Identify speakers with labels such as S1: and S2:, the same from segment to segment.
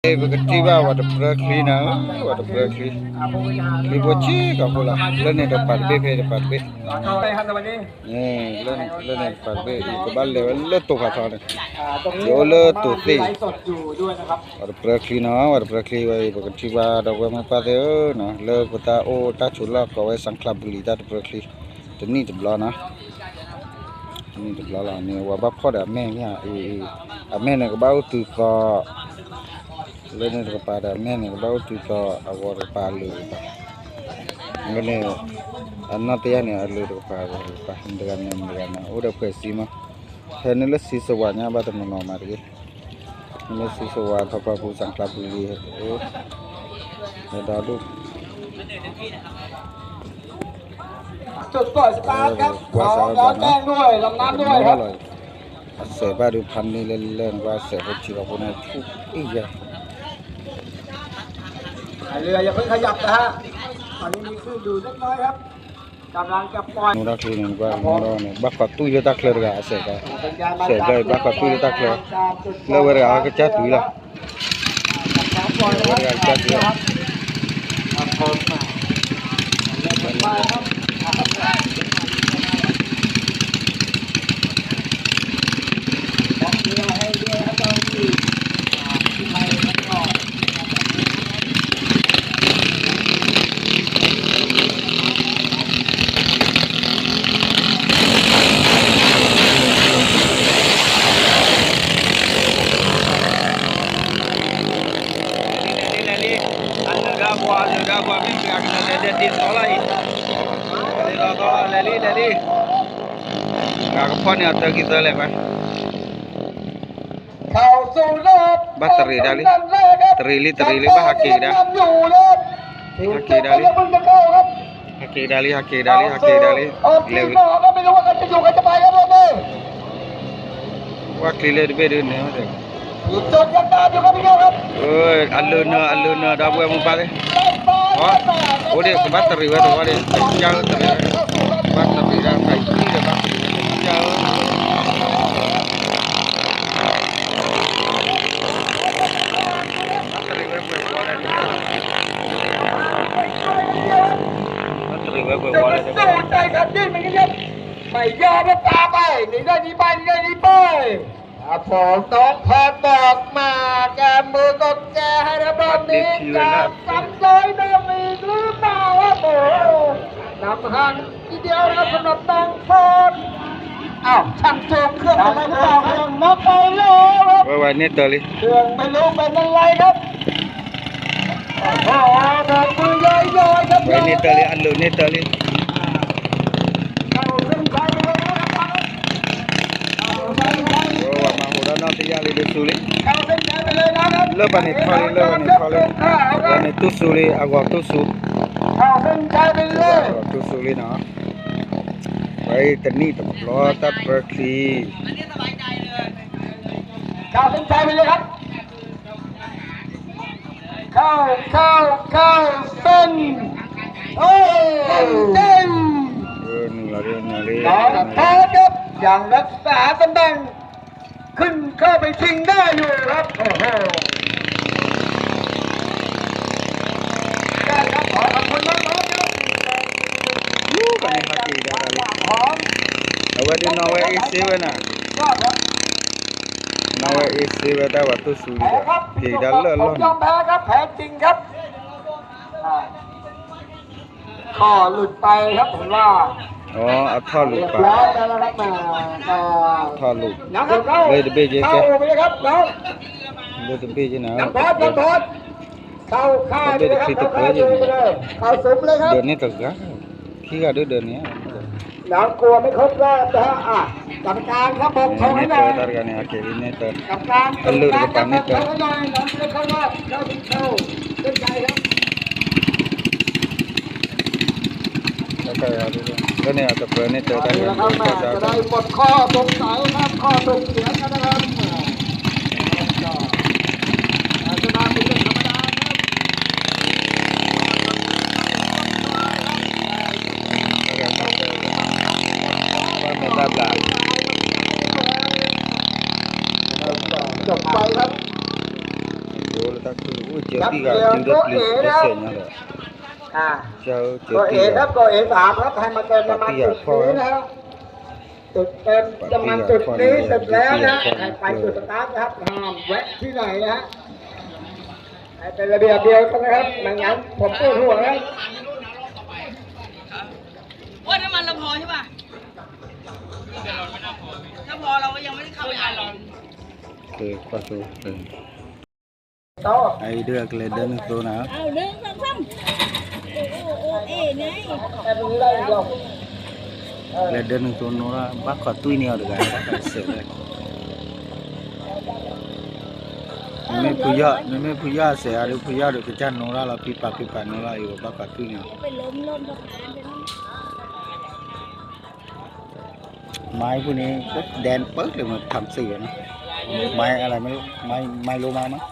S1: Bekerja wadah berakli na, wadah berakli. Liboci kapola, lene dapat B, dapat B. Lene dapat B. Kebal level le tu kata ni. Jole tu ti. Wadah berakli na, wadah berakli. Bekerja dah gua apa deh? Na, le kita tak cula kau sangkla beli dah berakli. Ini sebelah na. Ini sebelah lah ni. Wabah kau dah menya. Amen nak bau tu kau. Lên kepada men baru kita awal palu ngene nanti ya nih alu kepada pas dengan udah pasti mah ini lah si sewanya apa teman nomor gitu ini si sewa apa pusang klub beli ada lu
S2: จุดเปิดสตาร์ทครับเราแจ้งด้วยลำน้ำด้วยครับ
S1: เสียบ้าดูพันนี่เล่นว่าเสียคนจีบคนนั้นทุกอีกอย่าง
S2: เรืออย่าเพิ่งขยับนะฮะตอนนี้มีคลื่นอยู่เล็กน้อยครับกำลังจะปล่อย
S1: Murah clean juga, murah ni. Bakal tu je tak clear gak asyik kan. Asyik bakal tu je tak clear. Lewer gak kecat tu lah. Lewer gak kecat tu lah. พอเนี่ยเตอร์กินเลยไหม Bateri dali, terili bah haki dah. Haki dali. Lewit. Wah clear beda ni ada. Aluna dah buat mumpat ni. Oh dia ke bateri tu ada. Jauh bateri dah baik ni dah bateri jauh.สู้ใจกันดิ้นมันกันไม่ยอมแล้วตาไปหนีได้หนีไปหนีได้หนีไปพอต้องพอบอกมาแกมือก็แกให้ระบอบนี้จะซ้ำซ้อยน้ำมีหรือเปล่าโอ้นำหันทีเดียวนะครับสำหรับต้องพอดอ้าวช่างโจมเครื่องอะไรหรือเปล่าเครื่องนับไปแล้ววันนี้เตอร์ลิ
S2: เครื่องไม่รู้เป็นอะไรครับโอ้โหดอกมือย่อยๆครับ
S1: วันนี้เตอร์ลิอันลูนี่เตอร์ลิLepas ni tu suli, agak tu suli na. Baik tani tu pelota pergi.
S2: เข้าเส้นชัยไปเลยครับเข้าเส้นโอ้เต็ม
S1: นี่
S2: ต่อครับอย่างรักษาตำแหน่งขึ้นเข้าไปชิงได้อยู่ครับโอ้โหได้ครับขอขอบคุณมากครับ
S1: Banyak hati dah kali. Awak di Nawa isi mana? Nawa isi pada waktu suli dah. Tidak lelon.
S2: ยอมแพ้ครับแพ้จริงครับข้อหลุดไปครับผมว่า
S1: อ๋ออัทลุปะท่อลุเลยเดเบเจแกเลยเดเบเจนะ
S2: น้ำพอดเข้าค่ายเลยครับเข้าซุ้มเลยครับ
S1: เดินนี่ตึกอะขี้ก็เดินนี้
S2: น้ำกลัวไม่ครบรอบนะฮะกรรมการครับบอกทงให้หน่อยกรรมการ
S1: alur depan ni tu
S2: น้องไม่เข้ารอบเข้าถึงเข้าเส้นใจครับ
S1: ก็เนี่ยตะเกียบนี่เจอได้
S2: จะได้หมดข้อสงสัยครับข้อถกเถียงกันนะครับจะมาเป็นเรื่องธรรมดาจบไปครับ
S1: Yo tak tu, jadi kan tidak boleh biasanya dah.
S2: อ่า
S1: Jauh
S2: ตัวเอ
S1: jadi
S2: ครับ
S1: kan.
S2: ตัวเอสามครับให้มาเติมน้ำมันจุดนี้นะครับจุดเติมน้ำมันจุดนี้เสร็จแล้วนะให้ไปจุดสตาร์ทนะครับห้ามแวะที่ไหนนะฮะให้เป็นระเบียบเดียวกันนะครับไม่งั้นผมปวดหัวนะ
S3: ว่าน้ำมันเราพอใช่ป่ะถ้าพอเราก็ยังไม่ได้เข้าไปอ่านหรอก
S1: Okey, pas tu.
S2: โต๊ะ
S1: Ai dia keleden tu nah.
S3: เอาหนึ่งสองสามโอ้เอ๋ไง
S2: แต่ตรงนี้ได้อย่างเดียว
S1: Keleden tu Nora bakal tu ini ada kan. Meme puya saya ada puya ada kejan Nora lah pipa Nora itu bakal tu ini.
S3: ไปล้มสะพานไปนั่น
S1: ไม้พวกนี้ก็แดนเปิ๊กเลยมันทำเสียนะไม้อะไรไม่รู้ไม้โลมามั้ง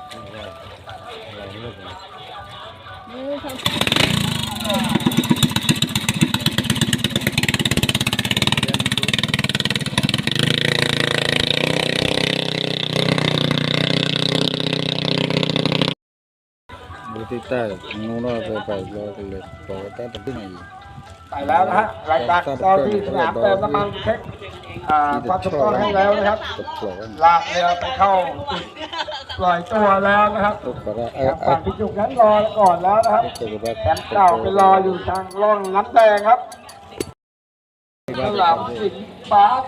S3: หนึ่งสองสาม
S1: บุตรตาโน่นไปรอกันเลยพอตาตัดที่ไหน
S2: ไปแล้วนะฮะหลังจากตอนที่สนามเติมน้ำมันเช็คความถูกต้องให้แล้วนะครับ
S1: ตกปลอก
S2: ลากเรือไปเข้าจุดปล่อยตัวแล้วนะครับ
S1: ตกปลอก
S2: ทางฝั่งพิจุกนั้นรอก่อนแล้วนะครับแชมป์เก่าไปรออยู่ทางร่องน้ำแดงครับฉลามสิงห์ปาร์ค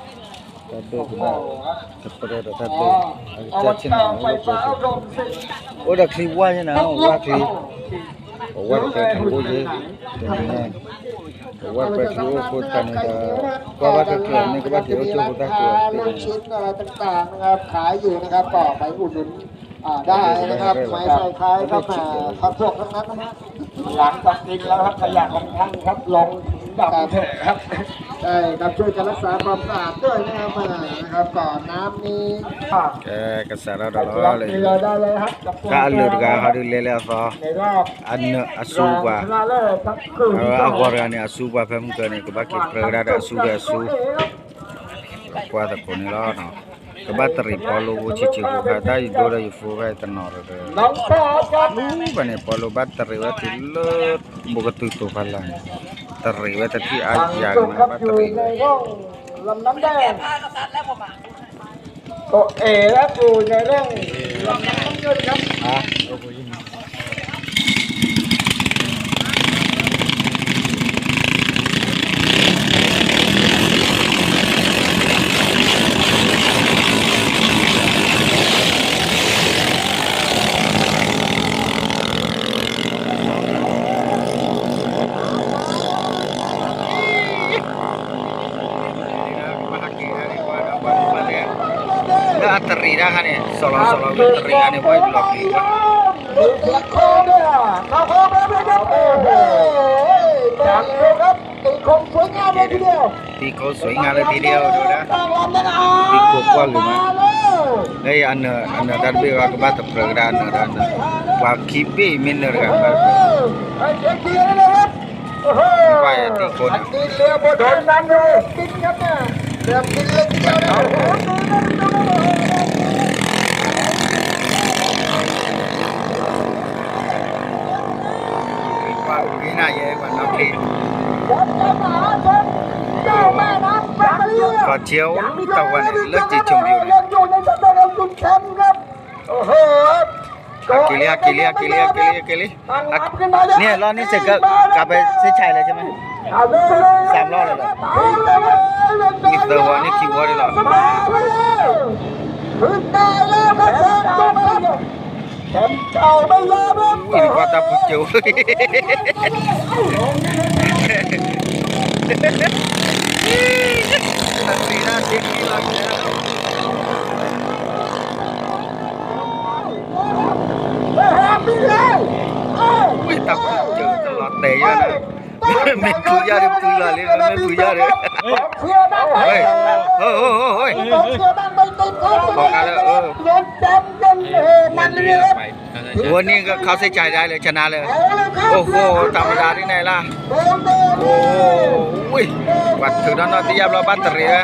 S1: ตัดเด็
S2: โอ้
S1: ก
S2: โห
S1: นะ
S2: ครับ
S1: ตัดไปเลยตัด
S2: อ๋
S1: เด็
S2: อก เอา
S1: จั
S2: วั
S1: ด
S2: น
S1: ชิ้น
S2: เก่า
S1: หนึ่ง
S2: ไฟฟ้าอุดมศิลป์
S1: โอ้ดักคลิปว่าใช่ไหมว่าคลิปว่าแต่ทำบุญเยอะเดี๋ยวนี้ว่าไปที่ว่าพูดกันนี่ก็ว่าจะเกิดนี่ก็ว่าเดี๋ยวจะพูดได้ตัว
S2: ลูกชิ้นอะไรต่างๆนะครับขายอยู่นะครับก็ไปอุดหนุนได้นะครับไม้ใส่คล้ายครับข้าวโพดทั้งนั้นนะฮะหลังจากกินแล้วครับขยะของท่านครับลงดับเถอะครับใช่ครับช่วยกันรักษาความสะอาดด้วยนะครับนะครับก่อนน้ำนี้
S1: kesana
S2: เรือ
S1: dah lah.
S2: ได้เลยครับ
S1: Kalau juga hari lele apa?
S2: ในรอบ
S1: Anu asuba.
S2: ชนะเลิศครับคืน
S1: Aku orang ni asuba faham ke ni kebaki perada ada asuba asu. Apa tak kau ni lah no. Kebateri polu cici buka dah dora ifu kai tenor.
S2: น้องปอครับ
S1: Bukan ni polu bateri wati lut buka tutup halang. Teri wati ti
S2: ทาง
S1: aja
S2: จุดครับ
S1: na
S2: อยู่
S1: bateri.
S2: ในร่องลำน้ำแดงตัวเอครับอยู่ในร่องลำน้ำเงินครับ
S1: Ah. Dah teri dah kan ni. Solo-solo teri kan ni buat blok ni.
S2: มีเสียงโคด้วยมาโคมาด้วยครับโอ้โหจังเลยครับตีคงสวยงามเลยทีเดียว
S1: Tiko soi ngale video tu dah.
S2: ตั้งลำนะ
S1: Tiko kuat lu mah. Hey anu darbe wa ke bata program dan wa kipi minner kan.
S2: เช็คดีนะครับโอ้โห
S1: ว่าอย่าตีคนอะ
S2: ตีเรือบนโดนน้ำเลยกินครับเนี่ยเรือกินเลยทีเดียวนะโอ้โห
S1: Wa gina ye wa nak li.
S2: เจ้าแม่น้ำแบตเตอรี่
S1: Ko chieu tau wa ni le chi chung biu ni.
S2: ยังอยู่ในสเตเดียมจุดแชมป์ครับโอ้โห
S1: Akili. Ni lo ni se kaไปse chai le ใช่มั้ย 3 รอบเลยเหรอ นี่เตอร์วะนี่คิววะเลยเหรอ
S2: ถึงตายแล้วครับแชมป์เก่าไม่ยอมครับ
S1: Ui ni kata pucuk. Nanti lagi.
S2: พี่เลย
S1: Ui tak pucuk telur teh ya na. Main puja dia pula ni main puja dia.
S2: เชียร์บ้างไหม
S1: Oi. Oi.
S2: เชียร์บ้างไม่ติดครับ
S1: บอกกันแล้ว
S2: รถแชมป์กันมันเลยครับ
S1: วันนี้ก็เขาใส่ใจได้เลยชนะเลย โอ้โหธรรมดาที่ไหนล่ะ โอ้ยวัดถึงนั้นที่ยามเราบ้านตะเรีย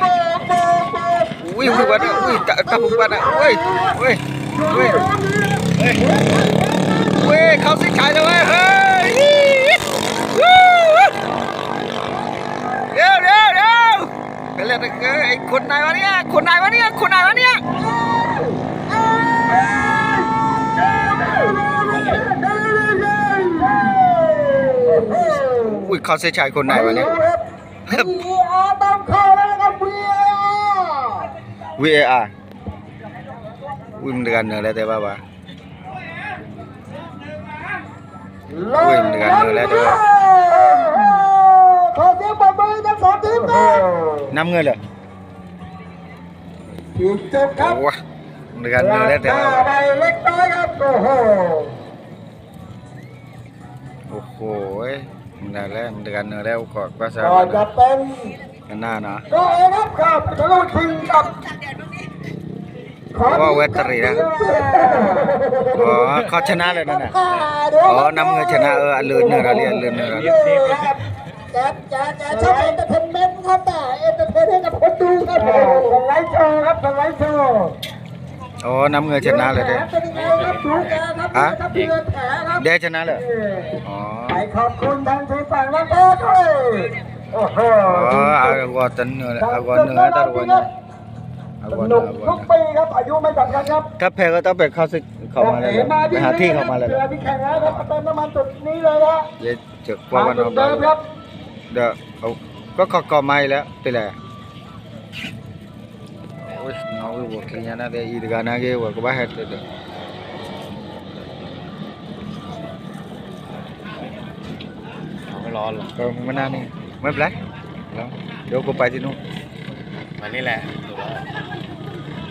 S1: อุ้ยวัดอุ้ยตะบุกวัดอุ้ย เว้ยเขาสิขายเลยเว้ยเฮ้ยเดี๋ยวเป็นอะไรกันไอ้คนไหนวะเนี่ยอุ้ยเขาเสียชายคนไหนวะเนี่ย
S2: ต้องเข้าแล้วนะครับ
S1: VAR อุ้ยมันกันเนอะแล้วแต่ว่าอุ้ยมันกันเนอะแล้วแต่ว่า
S2: ขอเสียงปรบมือทั้งสองทีมครับ
S1: น้ำเงินเหรอ
S2: ทีมจบครับ
S1: โอ้ยมันกันเนอะแล้วแต่ว่า
S2: ไปเล็กน้อยครับโอ้โห
S1: มันกันแล้วมันกันเนอะแล้วกอดภาษา
S2: ก็จะเป็น
S1: กันหน้าเนาะ
S2: ก็เองครับจะรู้ทีมกับ
S1: ว่าเวทรีนะอ๋อเขาชนะเลยนั่นน่ะอ๋อน้ำเงินชนะเลื่อนเนื้อเราเรียนเลื่อนเนื้อเรา
S2: จะชอบเอนเตอร์เทนเมนต์ครับแต่เอนเตอร์เทนให้กับคนดูครับสไลด์โชว์ครับสไลด์โชว์
S1: อ๋อน้ำเงินชนะเลยเด้
S2: เป็นยังไงครับดูแกครับครับเรือแผลครับ
S1: เด้ชนะเลยอ๋อ
S2: ไปขอบคุณทางทีมฝั่งนักเตะด้วยโอ้โห
S1: อ๋อเอากอดเนื้อเอากอดเนื้อตะวันเนี่ยเอา
S2: ส
S1: กอด
S2: นุ
S1: เนื้
S2: ก
S1: อ
S2: ทุกปีครับอายุไม่จำกัดครับ
S1: ถ้าแพ้ก็ต้องไปเข้าศึกเข้ามาเลยไปหาที่เข้ามาเลย
S2: เรือที่แข่งแล้วครับเติมน้ำมันจุดนี้เลยนะ
S1: เดี๋ยวจะกว่าวันเอาไป
S2: เดิมครับ
S1: เดี๋ยวเอาก็ก่อไม้แล้วไปเลยโอ้ยน้องวัวขี้ยานะเดี๋ยวอีกการนะเกี่ยวกับบ้าเห็ดเลยไม่รอหรอกก็ไม่นานนี่ไม่เป็นไรแล้วเดี๋ยวกูไปที่นู้น
S4: มานี่แหละ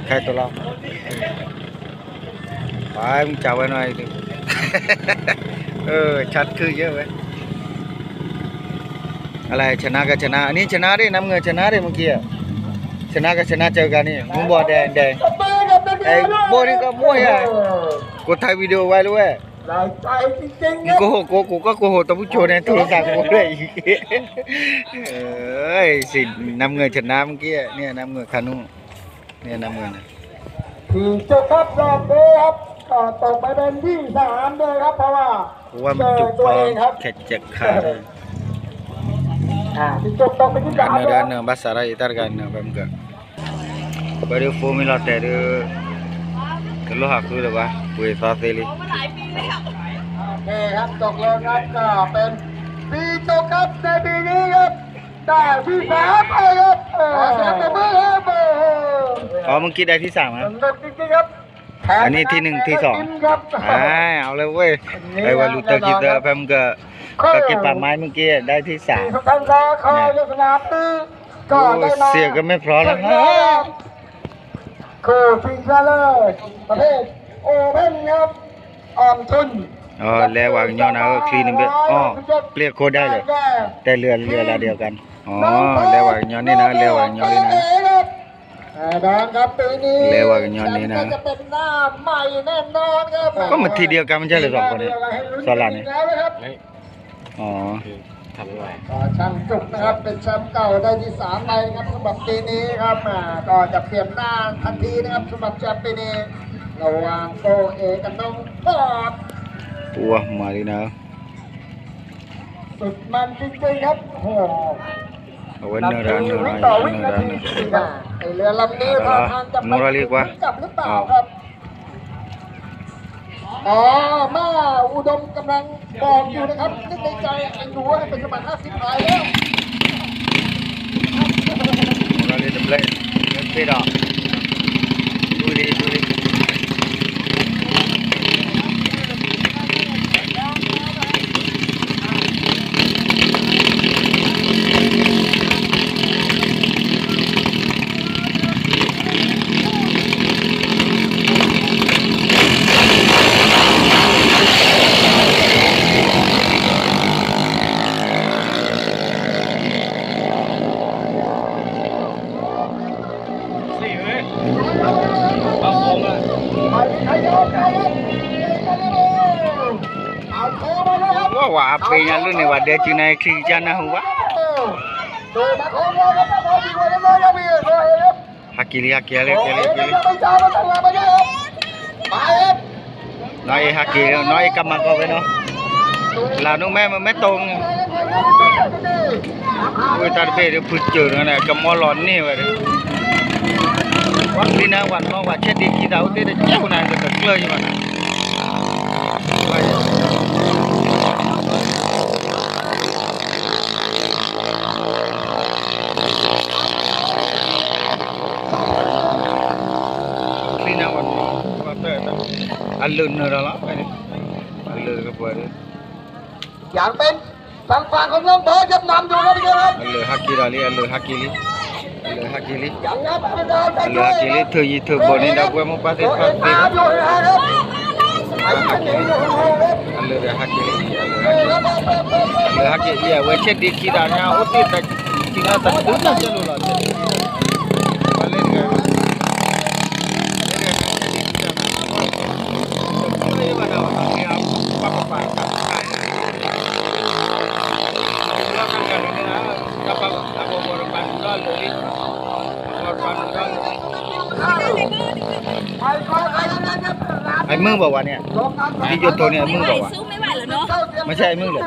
S1: ใครตัวเราไปมึงจับไว้หน่อยดิ ชัดคือเยอะเว้ยอะไรชนะก็ชนะอันนี้ชนะดิน้ำเงินชนะดิเมื่อกี้ชนะก็ชนะเจอกันนี่มึงบอกแดงไอ้โบนี่ก็มั่วอ่ะกูถ่ายวิดีโอไว้เลยเว้ย
S2: หลายใจจริงๆครับ
S1: โกหกกูก็โกหกแต่ผู้ชมในโทรศัพท์กูด้วยสิน้ำเงินชนะเมื่อกี้เนี่ยน้ำเงินคานุเนี่ยน้ำเงิน
S2: ทีมจบครับรอบนี้ครับก็ตกไปเป็นที่3เลยครับเพราะว่า
S1: กูว่ามันจุก
S2: ตัว
S1: พอ
S2: เองครับ
S1: แขกเจ็กขาเลย
S2: ที่จบตกไปที่3
S1: Ano bahasa Arab itar kan pemka. Baru formula tadi kalau aku tu bah, kue saseli.
S2: นี่ครับตกลงครับก็เป็นปีจบครับในปีนี้ครับได้ที่3ไปครับขอเสียงปรบมือครับ
S1: Oh mungkin dariที่3
S2: ส
S1: ah.
S2: นุกจริงๆครับ
S1: อันนี้ที่1ที่2
S2: ครับ
S1: เอาเลยเว้ยไอ้วาลูเตอร์คิดว่าpemka kaki pamai mungkin ได้ที่
S2: ท่านรอคอยในสนามนี้ก็ได้มา
S1: 3. เสียก็ไม่พร้อมแล้ว
S2: คือชิงชนะเลิศประเภทโอเพ่นครับออมทุน
S1: อ๋อแล้ววางย้อนเอาคลีนเบอ๋อเปลี่ยนโคได้เลยแต่เรือละเดียวกันอ๋อแล้ววางย้อนนี่นะแล้ววางย้อนนี่นะ
S2: แดงครับปีนี้
S1: เร็วกว่ากันย้อนนี้นะ
S2: จะเป็นหน้าใหม่แน่นอนครับ
S1: ก็มันทีเดียวกันไม่ใช่เหรือ2 คนนี้สลัดนี่
S2: แล้วนะครับ
S1: อ๋อ
S4: ทำด้วย
S2: ก็ช่างจุกนะครับเป็นแชมป์เก่าได้ที่3ไปนะครับสำหรับปีนี้ครับก็จะเปลี่ยนหน้าทันทีนะครับสำหรับแชมป์ปีนี้ระหว่างโกเอกับน้องปอด
S1: Wah, mari na.
S2: สุดมันจริงๆครับโอ้โห
S1: Awan na ran na.
S2: ไอเรือลำนี้พอทางจะไป
S1: Mura li kwa.
S2: กลับหรือเปล่าครับอ๋อแม่อุดมกำลังบอกอยู่นะครับนึกในใจไอ้หนูให้เป็นสมัคร50 รายแล้ว
S1: Mura li the play. Let's dah. Duli. Wah, apa yang lu ni? Wadah Cina kerja na huwa. Hakili. nói haki nói cầm mặt coi nó là nó mẹ tông người ta về được phượt chở nó này cầm mò lon nè vậy đi na quạt nó quạt chết đi khi đâu thế để chéo này được cực lơi mà khi nào quạt tới đó ăn lươn nữa đó vậy ăn lươn cái bữa đấy
S2: อย่างเป็นทางฝั่งของน้องเบิร์ดครับนำอยู่ครับพี่ครับ
S1: ăn lươn haki đó đi ăn lươn haki đi ăn lươn haki đi
S2: อย่างนั้นไม่ได้แต่
S1: ăn
S2: ด้ว
S1: lươn
S2: ย
S1: haki đi thử gì thử bữa nay đâu quên một bát thịt
S2: ตัวเอ
S1: phát
S2: ง
S1: đi
S2: ตามอยู่นะครับไอ้
S1: ăn
S2: ที่
S1: haki
S2: นี่
S1: đi
S2: อยู่ครับ
S1: ăn lươn haki đi ăn lươn haki iya we chết đi khi nào nhau út đi tại khi nào tại đứng là chân luôn rồi lên cái ini mana orang yang apa-apa kan ini apa korban lalu korban lalu ไอ้มึงบอกว่าเนี่ยที่โยโตเนี่ยมึงบอกว่า
S3: สู้ไม่ไหวแล้วเนาะ
S1: ไม่ใช่ไอ้มึงเหรอ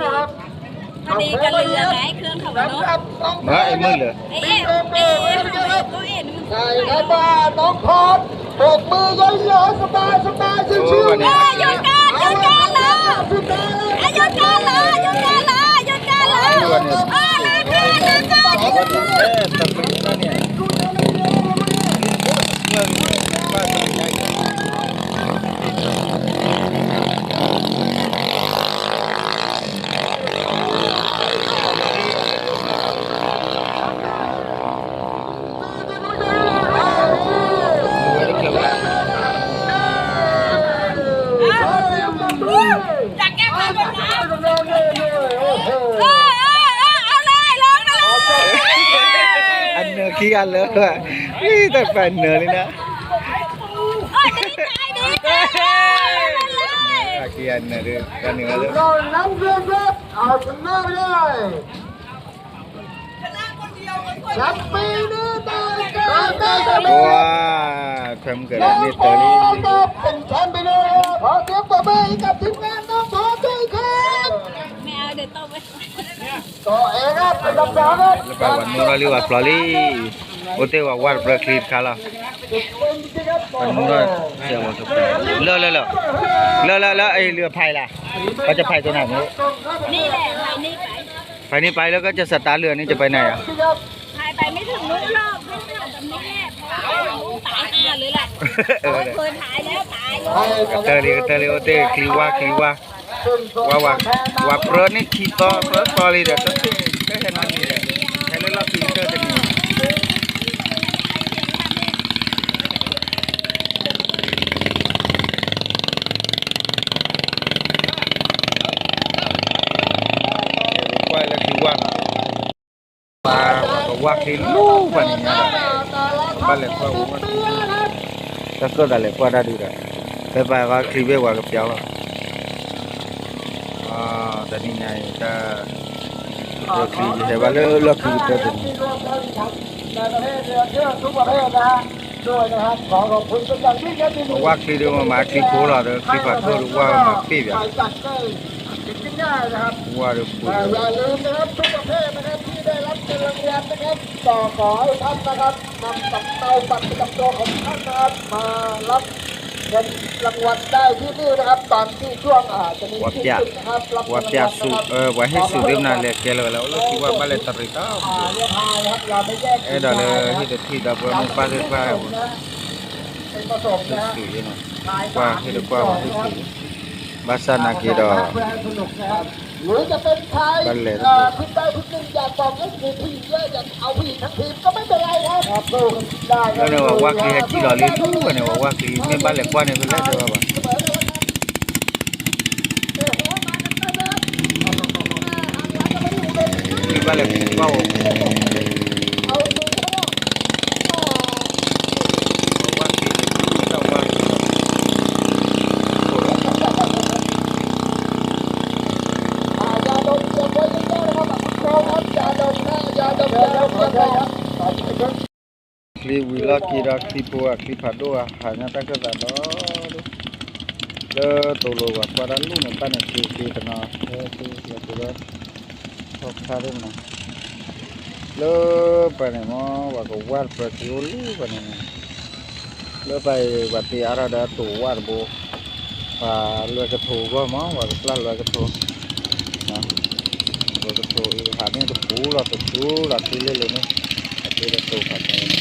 S3: พอดีกันเรือไงเครื่องเขาเนาะ
S1: เมื่อไอ้มึงเหรอ
S3: เอ๊ะเอ๊ะเอ๊ะก็เอ๊ะมัน
S2: ใช่ครับว่าน้องพอดปรบมือเยอะๆสบายชิวๆ
S3: หยุดการเลยหยุดการเลยหยุดการเลยหยุดการเลยหยุดการเลยเลิกการเลิกการ
S1: แต่เป็นนั่นเนี่ยเรื่องบ้านใหญ่
S3: จากแก้มมาแบบนั้นเอาเลยร้องนะ
S1: อันเนื้อขี้กันเลยนี่แต่แฟนเนื้อเลยนะ
S3: ดีใจ
S1: ขี้อันเนื้อเลยกันเนื้อเลย
S2: เราน้ำเรือครับเอาชนะไปเลยแชมป์ปีนี้ได้กัน
S1: ว้าทำกันนี่ตอนนี้
S2: เป็นแชมป์ไปเลยขอเสียงปรบมือให้กับทีมงานน้องพอดด้วยครับ
S3: ไม่เอาเดี๋ยวต้องไป
S2: ต่อเองครับเป็นลำดับครับ
S1: lepas wan mula liwat plali ote wa war praklit kala wan mula sia wa to le ไอ้เรือพายล่ะเขาจะพายตัวไหนไม่รู้
S3: นี่แหละไปนี่ไป
S1: พายนี้ไปแล้วก็จะสตาร์ทเรือนี่จะไปไหนอ่ะ
S3: พายไปไม่ถึงนู้นหรอกไม่ถึงแบบนี้แหละตายห่าเลยแหละเคยถ่ายแล้วตายเลย
S1: kata li ote kliwa wa pro ni kita pro plali dah tapi dah henan ni dah kalau lah kita tadi wakil lu banyak balik kau tak kau dah lepas dah di dah lepas wakil be wakil piala tadi nyai kita wakil je balik wakil kita tu
S2: ในประเทศเรือเชื่อทุกประเภทนะฮะด้วยนะครับขอขอบคุณเป็นอย่างยิ่งครับที่
S1: wakil dia wakil pola tu kita tu wakil piala
S2: จัดได้จริงๆง่ายนะครับ
S1: wakil
S2: อย่าลืมนะครับทุกประเภทนะครับที่ได้รับเงินรางวัลนะครับต่อขอให้ท่านนะครับนำสำเนาบัตรประจำตัวของท่านนะครับมารับเงินรางวัลได้ที่นี่นะครับตอนที่ช่วงจะมีที่สุดนะครับรับเงินรางวัล
S1: wapia su
S2: นะครับ
S1: wahai su dia nak lihat kalau lalu kita balik terika
S2: เรือพายนะครับเราไม่แยก
S1: dah le kita tidak boleh mempada
S2: เป็นผสมนะฮะ
S1: su je nak wah kita wah su bahasa nak kira
S2: หรือจะเป็นชาย
S1: บัลเล่ต์
S2: คุณใดคุณหนึ่งอยากบอกว่ามีผู้หญิงเยอะอยากเอาผู้หญิงทั้งทีมก็ไม่เป็นไรครับสู้กันได้ครั
S1: Mana wakil haji lalu tu mana wakil ni balik kuan ni boleh tu apa? Ni balik kau. Kli wila kira kli pua kli padu hanya tak kata dah. le tu lo wa pada lu ne pa ne ki tana tu le tu le thok tha le na le pa ne mo wa ko war pra ki lu pa ne le pa wa ti ara da tu war bo và lưỡi cái thù qua món và là lưỡi cái thù đó lưỡi cái thù hạt này cái phú là cái phú là cái lên này cái là thù hạt này